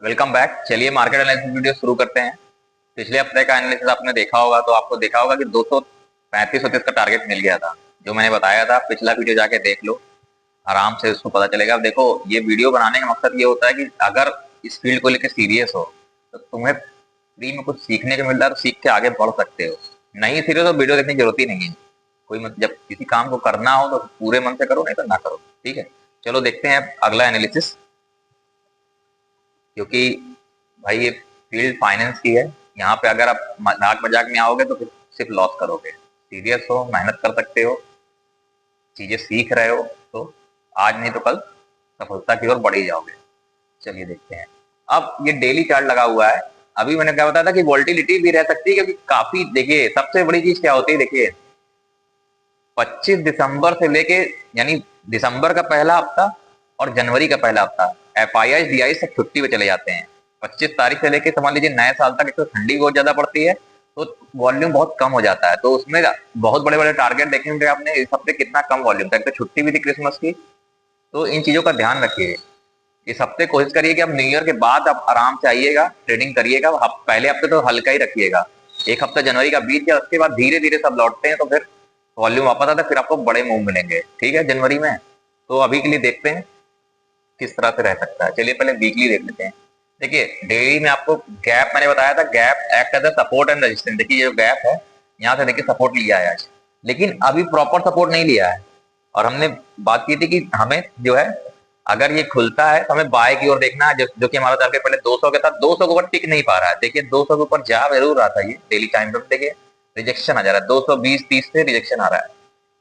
Welcome back. चलिए market analysis video शुरू करते हैं। पिछले हफ्ते का एनालिसिस आपने देखा होगा तो आपको देखा होगा कि 235 का टारगेट मिल गया था। जो मैंने बताया था पिछला वीडियो जाके देख लो, आराम से उसको पता चलेगा। अब देखो, ये वीडियो बनाने का मकसद ये होता है कि अगर इस फील्ड को लेकर सीरियस हो तो तुम्हें फ्री में कुछ सीखने को मिल रहा है तो सीख के आगे बढ़ सकते हो। नहीं सीरियस तो वीडियो देखने की जरूरत ही नहीं है। कोई मत, जब किसी काम को करना हो तो पूरे मन से करो, नहीं तो ना करो। ठीक है, चलो देखते हैं अगला एनालिसिस। क्योंकि भाई ये फील्ड फाइनेंस की है, यहाँ पे अगर आप मजाक मजाक में आओगे तो फिर सिर्फ लॉस करोगे। सीरियस हो, मेहनत कर सकते हो, चीजें सीख रहे हो तो आज नहीं तो कल सफलता की ओर बढ़ ही जाओगे। चलिए देखते हैं। अब ये डेली चार्ट लगा हुआ है। अभी मैंने क्या बताया था कि वोल्टिलिटी भी रह सकती है, क्योंकि काफी देखिए सबसे बड़ी चीज क्या होती है, देखिए 25 दिसंबर से लेके, यानी दिसंबर का पहला हफ्ता और जनवरी का पहला हफ्ता FII DI सब छुट्टी पे चले जाते हैं। 25 तारीख से लेके समझ लीजिए नए साल तक एक तो ठंडी बहुत ज्यादा पड़ती है, तो वॉल्यूम बहुत कम हो जाता है। तो उसमें बहुत बड़े बड़े टारगेट देखेंगे आपने इस हफ्ते कितना कम वॉल्यूम था। एक तो छुट्टी भी थी क्रिसमस की, तो इन चीजों का ध्यान रखिए। इस हफ्ते कोशिश करिए कि अब न्यू ईयर के बाद आप आराम से आइएगा, ट्रेडिंग करिएगा। पहले हफ्ते तो हल्का ही रखिएगा। एक हफ्ता जनवरी का बीत गया, उसके बाद धीरे धीरे सब लौटते हैं तो फिर वॉल्यूम वापस आता है, फिर आपको बड़े मूव मिलेंगे। ठीक है, जनवरी में। तो अभी के लिए देखते हैं किस तरह से रह सकता है। चलिए पहले वीकली देख लेते हैं। देखिए डेली में आपको गैप मैंने बताया था, gap act as support and resistance. देखिए ये जो गैप है, यहाँ से देखिए सपोर्ट लिया है आज, लेकिन अभी प्रॉपर सपोर्ट नहीं लिया है। और हमने बात की थी कि हमें जो है, अगर ये खुलता है तो हमें बाय की ओर देखना है, जो कि हमारा टारगेट पहले 200 के साथ 200 के ऊपर टिक नहीं पा रहा है। देखिए 200 के ऊपर जा जरूर रहा था, ये डेली टाइम पे देखिए रिजेक्शन आ जा रहा है। 220-30 से रिजेक्शन आ रहा है,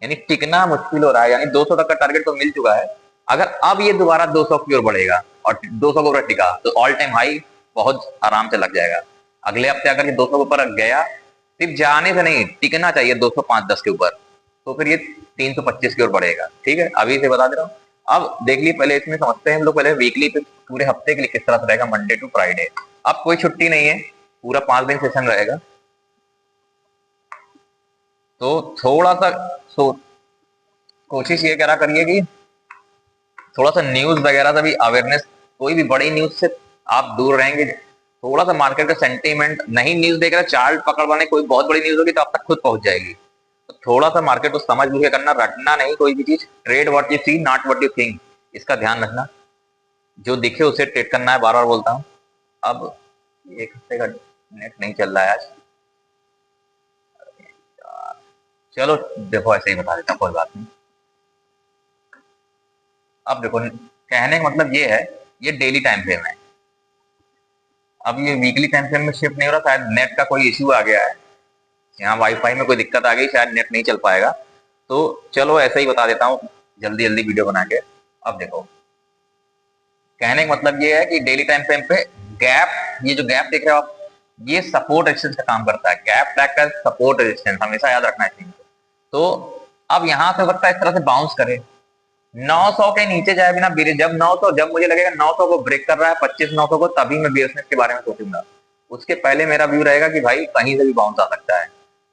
यानी टिकना मुश्किल हो रहा है। यानी 200 तक का टारगेट तो मिल चुका है। अगर अब ये दोबारा 200 की ओर बढ़ेगा और 200 के ऊपर टिका तो ऑल टाइम हाई बहुत आराम से लग जाएगा। अगले हफ्ते अगर ये 200 के ऊपर गया, सिर्फ जाने से नहीं, टिकना चाहिए 205-10 के ऊपर, तो फिर ये 325 की ओर बढ़ेगा। ठीक है, अभी से बता दे रहा हूँ। अब देख लिए, पहले इसमें समझते हैं हम लोग पहले वीकली पे पूरे हफ्ते के लिए किस तरह से रहेगा, मंडे टू फ्राइडे। अब कोई छुट्टी नहीं है, पूरा 5 दिन सेशन रहेगा। तो थोड़ा सा कोशिश ये करा करिए कि थोड़ा सा न्यूज वगैरह से भी अवेयरनेस, कोई भी बड़ी न्यूज से आप दूर रहेंगे। थोड़ा सा मार्केट का सेंटीमेंट, नहीं न्यूज देख रहे, चार्ट पकड़वाने, कोई बहुत बड़ी न्यूज होगी तो आप तक खुद पहुंच जाएगी। तो थोड़ा सा मार्केट को समझ बूझ के करना, रटना नहीं कोई भी चीज। Trade what you see not what you think, इसका ध्यान रखना। जो दिखे उसे ट्रेड करना है, बार बार बोलता हूँ। अब एक हफ्ते का नेट नहीं चल रहा है आज, चलो देखो ऐसे ही बता देता हूँ, कोई बात नहीं। अब देखो, कहने का मतलब ये है, ये डेली टाइम फ्रेम है। अब ये वीकली टाइम फ्रेम में शिफ्ट नहीं हो रहा, शायद नेट का कोई इश्यू आ गया है, यहाँ वाईफाई में कोई दिक्कत आ गई, शायद नेट नहीं चल पाएगा। तो चलो ऐसा ही बता देता हूँ, जल्दी जल्दी वीडियो बना के। अब देखो, कहने का मतलब ये है कि डेली टाइम फ्रेम पे गैप, ये जो गैप देख रहे हो आप, ये सपोर्ट रेजिस्टेंस का काम करता है। गैप ट्रैक का सपोर्ट रेजिस्टेंस हमेशा याद रखना है। तो अब यहां से लगता है इस तरह से बाउंस करे, 900 के नीचे जाए बिना बीरे, जब 900, जब मुझे लगेगा 900 को ब्रेक कर रहा है, 25-900 को, तभी मैं बियरनेस के बारे में सोचूंगा। उसके पहले मेरा व्यू रहेगा कि भाई कहीं से भी बाउंस आ सकता है।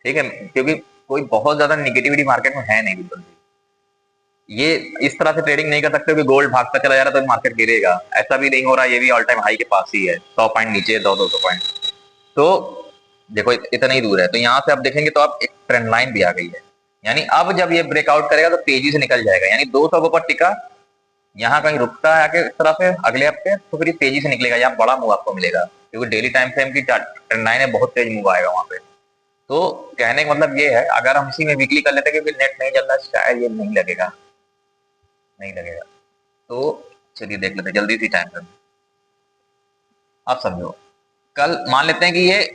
ठीक है, क्योंकि कोई बहुत ज्यादा निगेटिविटी मार्केट में है नहीं बिल्कुल भी। ये इस तरह से ट्रेडिंग नहीं कर सकते कि गोल्ड भागता चला जा रहा है तो मार्केट गिरेगा, ऐसा भी नहीं हो रहा। ये भी ऑल टाइम हाई के पास ही है, 100 पॉइंट नीचे, 200 पॉइंट। तो देखो इतना ही दूर है, तो यहाँ से आप देखेंगे तो आप एक ट्रेंड लाइन भी आ गई है। यानी अब जब ये ब्रेकआउट करेगा तो तेजी से निकल जाएगा, यानी 200 के ऊपर टिका, यहाँ कहीं रुकता है आके इस तरह से अगले हफ्ते, तो फिर ये तेजी से निकलेगा, यहाँ बड़ा मूव आपको मिलेगा, क्योंकि डेली टाइम फ्रेम की ट्रेंड लाइन है, बहुत तेज मूव आएगा वहां पे। तो कहने का मतलब ये है, अगर हम इसी में वीकली कर लेते हैं, क्योंकि नेट नहीं चल रहा, शायद ये नहीं लगेगा, नहीं लगेगा। तो चलिए देख लेते हैं जल्दी सी टाइम फ्रेम। आप समझो, कल मान लेते हैं कि ये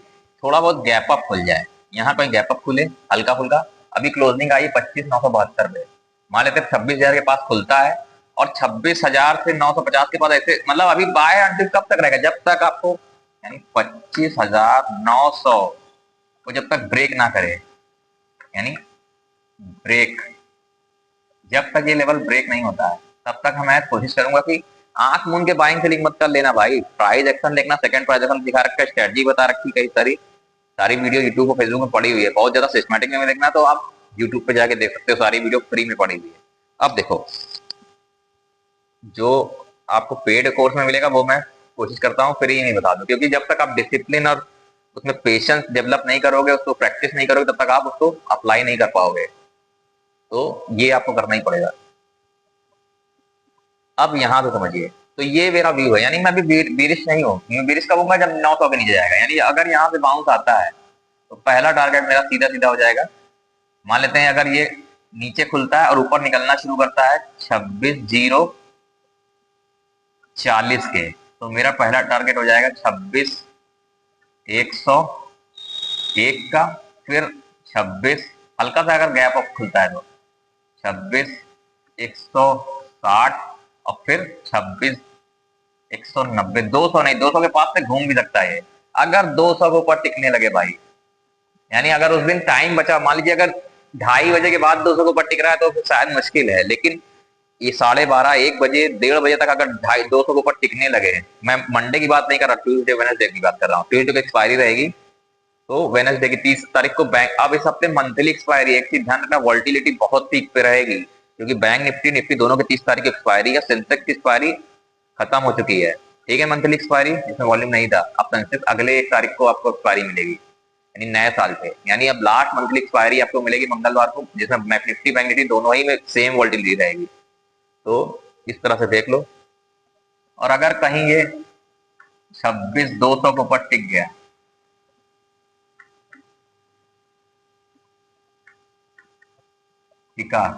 थोड़ा बहुत गैप अप खुल जाए, यहाँ कहीं गैप अप खुले हल्का फुल्का। अभी क्लोजिंग आई 25,972 पे, मान लेते हैं 26,000 के पास खुलता है, और 26,000 से 950 के पास ऐसे, मतलब अभी बाय अंटिल कब तक रहेगा, जब तक आपको, यानी 25,900 को जब तक ब्रेक ना करे, यानी ब्रेक, जब तक ये लेवल ब्रेक नहीं होता है तब तक मैं कोशिश करूंगा कि आंख मूंद के बाइंग सेलिंग मत कर लेना भाई। प्राइस एक्शन देखना, सेकंड प्राइस एक्शन दिखा रखा है, स्ट्रेटजी बता रखी कई सारी, सारी वीडियो यूट्यूब और फेसबुक में पड़ी हुई है। बहुत ज्यादा सिस्टमैटिक में देखना तो आप यूट्यूब पे जाके देख सकते हो, सारी वीडियो फ्री में पड़ी हुई है। अब देखो, जो आपको पेड कोर्स में मिलेगा वो मैं कोशिश करता हूँ फ्री नहीं बता दूं, क्योंकि जब तक आप डिसिप्लिन और उसमें पेशेंस डेवलप नहीं करोगे, उसको प्रैक्टिस नहीं करोगे, तब तक आप उसको अप्लाई नहीं कर पाओगे। तो ये आपको करना ही पड़ेगा। अब यहाँ से समझिए, तो ये मेरा व्यू है, यानी मैं अभी बीरिश नहीं हूँ। मैं बीरिश कब होऊंगा? जब 900 के नीचे जाएगा। यानी अगर यहाँ से बाउंस आता है तो पहला टारगेट मेरा सीधा सीधा हो जाएगा। मान लेते हैं अगर ये नीचे खुलता है और ऊपर निकलना शुरू करता है 26,040 के, तो मेरा पहला टारगेट हो जाएगा 26,101 का। फिर 26, हल्का सा अगर गैप अप खुलता है तो 26,160, और फिर 26,190। 200 नहीं, 200 के पास से घूम भी सकता है ये, अगर 200 के ऊपर टिकने लगे भाई। यानी अगर उस दिन टाइम बचा, मान लीजिए अगर 2:30 बजे के बाद 200 के ऊपर टिक रहा है तो फिर शायद मुश्किल है, लेकिन ये 12:30, 1 बजे, 1:30 बजे तक अगर 250 के ऊपर टिकने लगे। मैं मंडे की बात नहीं कर रहा, ट्यूसडे वेडनेसडे की बात कर रहा हूँ। ट्यूसडे को एक्सपायरी रहेगी, तो वेडनेसडे की 30 तारीख को बैंक, अब इस हफ्ते मंथली एक्सपायरी। एक चीज ध्यान रखना, वॉल्टिलिटी बहुत पीक पे रहेगी, क्योंकि बैंक निफ्टी निफ्टी दोनों की 30 तारीख की एक्सपायरी है। सेंसेक्स की एक्सपायरी खत्म हो चुकी है, ठीक है, मंथली एक्सपायरी जिसमें वॉल्यूम नहीं था। अब सेंसेक्स अगले 1 तारीख को आपको एक्सपायरी मिलेगी, यानी नए साल पे। यानी अब लास्ट मंथली एक्सपायरी आपको मिलेगी मंगलवार को, जिसमें निफ्टी बैंक निफ्टी दोनों ही में सेम वॉल्टिलिटी रहेगी। तो इस तरह से देख लो। और अगर कहीं ये 26,200 के ऊपर टिक गया, टिका,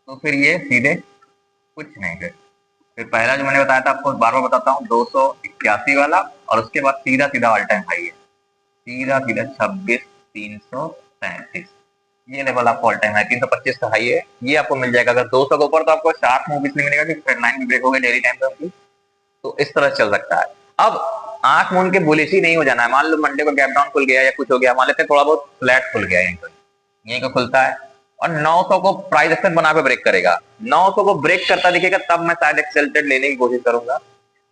तो फिर ये सीधे कुछ नहीं। फिर पहला जो मैंने बताया था आपको, बार बार बताता हूँ, 281 वाला, और उसके बाद सीधा सीधा ऑल टाइम हाई है, सीधा सीधा 26,337। ये लेवल आपको ऑल टाइम है, 325 का हाई है, ये आपको मिल जाएगा। अगर 200 के ऊपर तो आपको शार्प मूव इसलिए मिलेगा कि ट्रेंड लाइन भी ब्रेक हो गई डेली टाइम पे। तो इस तरह चल सकता है। अब आंख मूंद के बुलिश ही नहीं हो जाना है। मान लो मंडे को गैप डाउन खुल गया या कुछ हो गया, मान लेते हैं थोड़ा बहुत फ्लैट खुल गया, यहीं को खुलता है और 900 को प्राइस एक्शन बना के ब्रेक करेगा, 900 को ब्रेक करता दिखेगा, तब मैं शायद एक्सेल ट्रेड लेने की कोशिश करूंगा।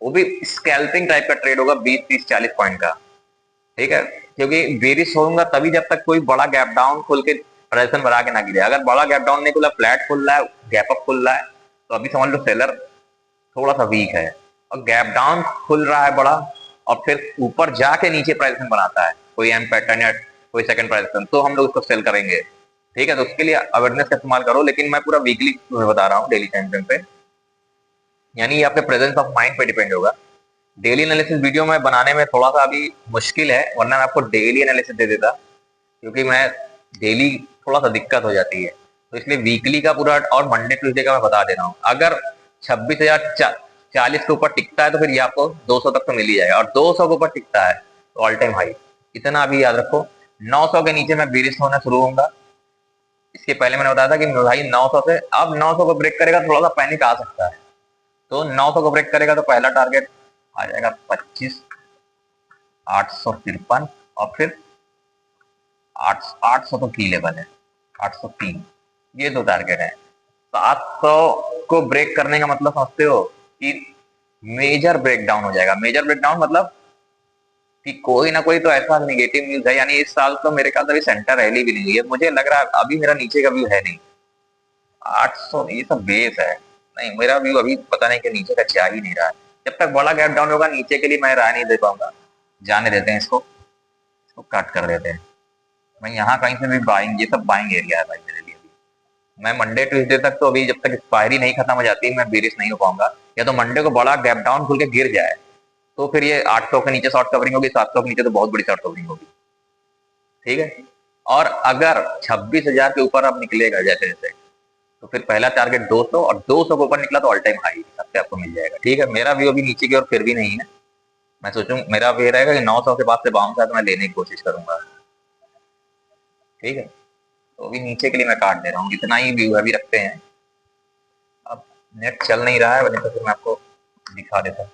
वो भी स्कैल्पिंग टाइप का ट्रेड होगा, 20, 30, 40 पॉइंट का, ठीक है, क्योंकि बेरिश होऊंगा तभी जब तक कोई बड़ा गैप डाउन खुल के प्रदर्शन बढ़ा के ना गिरे। अगर बड़ा गैप डाउन नहीं खुला, फ्लैट खुल रहा है, गैप अप खुल रहा है, तो अभी समझ लो सेलर थोड़ा सा वीक है। और गैप डाउन खुल रहा है बड़ा, और फिर ऊपर जाके नीचे प्राइस एक्शन बनाता है, कोई एम पैटर्न या कोई सेकंड प्राइस एक्शन, तो हम लोग उसको सेल करेंगे, ठीक है। तो उसके लिए अवेयरनेस का इस्तेमाल करो, लेकिन मैं पूरा वीकली बता रहा हूँ, डेली टाइम फ्रेम पे। यानी ये आपके प्रेजेंस ऑफ माइंड पे डिपेंड होगा। डेली एनालिसिस वीडियो में बनाने में थोड़ा सा अभी मुश्किल है, वरना मैं आपको डेली एनालिसिस दे देता, क्योंकि मैं डेली थोड़ा सा दिक्कत हो जाती है, तो इसलिए वीकली का पूरा और मंडे ट्यूसडे का मैं बता दे रहा हूँ। अगर 26,040 के ऊपर टिकता है तो फिर ये आपको 200 तक तो मिल ही जाएगा, और 200 के ऊपर टिकता है तो ऑल टाइम हाई। इतना अभी याद रखो। 900 के नीचे मैं बेरिश होना शुरू होऊंगा। इसके पहले मैंने बताया था कि भाई 900 से, अब 900 को ब्रेक करेगा तो थोड़ा सा पैनिक आ सकता है, तो 900 को ब्रेक करेगा तो पहला टारगेट आ जाएगा 25,853, और फिर 800 तो की लेवल है, 803, ये दो टारगेट है। 700 को ब्रेक करने का मतलब समझते हो कि मेजर ब्रेकडाउन हो जाएगा। मेजर ब्रेकडाउन मतलब कि कोई ना कोई तो ऐसा नेगेटिव न्यूज है, यानी इस साल तो मेरे ख्याल से अभी सेंटर रैली भी नहीं हुई है, मुझे लग रहा है अभी मेरा नीचे का व्यू है नहीं। 800 ये सब बेस है, नहीं मेरा व्यू अभी पता नहीं कि नीचे का जा ही नहीं रहा है। जब तक बड़ा गैप डाउन होगा नीचे के लिए मैं राय नहीं दे पाऊंगा, जाने देते हैं इसको कट कर देते हैं। मैं यहाँ कहीं से भी बाइंग, ये सब बाइंग एरिया है भाई मेरे लिए। मैं मंडे ट्यूसडे तक तो अभी, जब तक एक्सपायरी नहीं खत्म हो जाती मैं बेरिश नहीं हो पाऊंगा। या तो मंडे को बड़ा गैप डाउन खुल के गिर जाए, तो फिर ये 800 के नीचे शॉर्ट कवरिंग होगी, 700 के नीचे तो बहुत बड़ी शॉर्ट कवरिंग होगी, ठीक है। और अगर 26,000 के ऊपर अब निकलेगा जैसे जैसे, तो फिर पहला टारगेट 200, और 200 के ऊपर निकला तो ऑल टाइम हाई सबसे आपको मिल जाएगा, ठीक है। मेरा व्यू अभी नीचे की ओर फिर भी नहीं है, मैं सोचूं मेरा वे रहेगा कि 900 के बाद से बाउंस है तो मैं लेने की कोशिश करूंगा, ठीक है। तो अभी नीचे के लिए मैं काट दे रहा हूँ, इतना ही व्यू अभी रखते हैं। अब नेट चल नहीं रहा है, वजह तो फिर मैं आपको दिखा देता हूँ।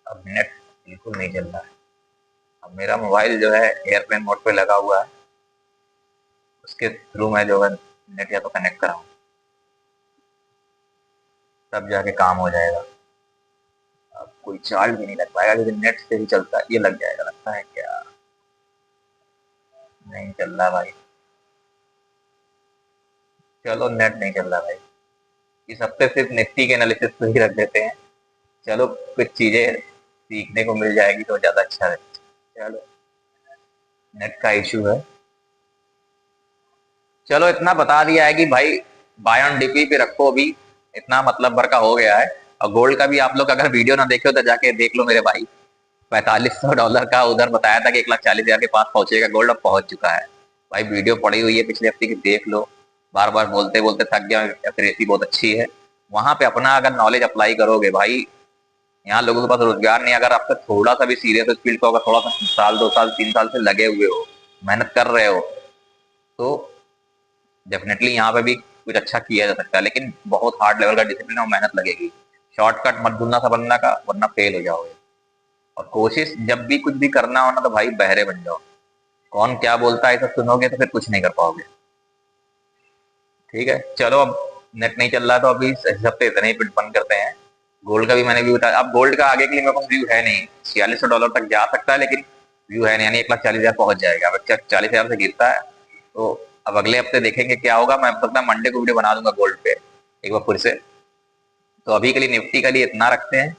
अब नेट बिल्कुल नहीं चल रहा है। अब मेरा मोबाइल जो है एयरप्लेन मोड पे लगा हुआ है, उसके थ्रू मैं जो है नेट या तो कनेक्ट कराऊँ, तब जाके काम हो जाएगा। अब कोई चार्ज भी नहीं लग पाएगा, क्योंकि नेट से ही चलता है। ये लग जाएगा लगता है, क्या नहीं चल रहा भाई। चलो नेट नहीं चल रहा भाई, इस हफ्ते सिर्फ निफ्टी के एनालिसिस पे ही रख देते हैं। चलो कुछ चीजें सीखने को मिल जाएगी तो ज्यादा अच्छा है। चलो, नेट का इशू है। चलो इतना बता दिया है कि भाई बाय ऑन डीपी पे रखो अभी, इतना मतलब भर का हो गया है। और गोल्ड का भी आप लोग अगर वीडियो ना देखे हो तो जाके देख लो मेरे भाई। $4500 का उधर बताया था कि 1,40,000 के पास पहुंचेगा गोल्ड, अब पहुंच चुका है। भाई वीडियो पड़ी हुई है पिछले हफ्ते की, देख लो। बार बार बोलते बोलते थक गया, रेसी बहुत अच्छी है। वहां पे अपना अगर नॉलेज अप्लाई करोगे भाई, यहाँ लोगों के पास रोजगार नहीं। अगर आपका थोड़ा सा भी सीरियस इस फील्ड को, अगर थोड़ा सा साल 2 साल 3 साल से लगे हुए हो, मेहनत कर रहे हो, तो डेफिनेटली यहाँ पे भी कुछ अच्छा किया जा सकता है। लेकिन बहुत हार्ड लेवल का डिसिप्लिन और मेहनत लगेगी। शॉर्टकट मत ढूंढना सपना का, वरना फेल हो जाओगे। और कोशिश जब भी कुछ भी करना हो ना, तो भाई बहरे बन जाओ। कौन क्या बोलता है सब सुनोगे तो फिर कुछ नहीं कर पाओगे। ठीक है, चलो अब नेट नहीं चल रहा तो अभी इस हफ्ते इतने ही बंद करते हैं। गोल्ड का भी मैंने व्यू बताया। अब गोल्ड का आगे के लिए मेरे पास व्यू है नहीं। $4600 तक जा सकता है, लेकिन व्यू है नहीं, यानी 1,40,000 पहुंच जाएगा। अब 40,000 से गिरता है तो अब अगले हफ्ते देखेंगे क्या होगा। मैं पता मंडे को वीडियो बना दूंगा गोल्ड पे एक बार फिर से। तो अभी के लिए निफ्टी का लिए इतना रखते हैं।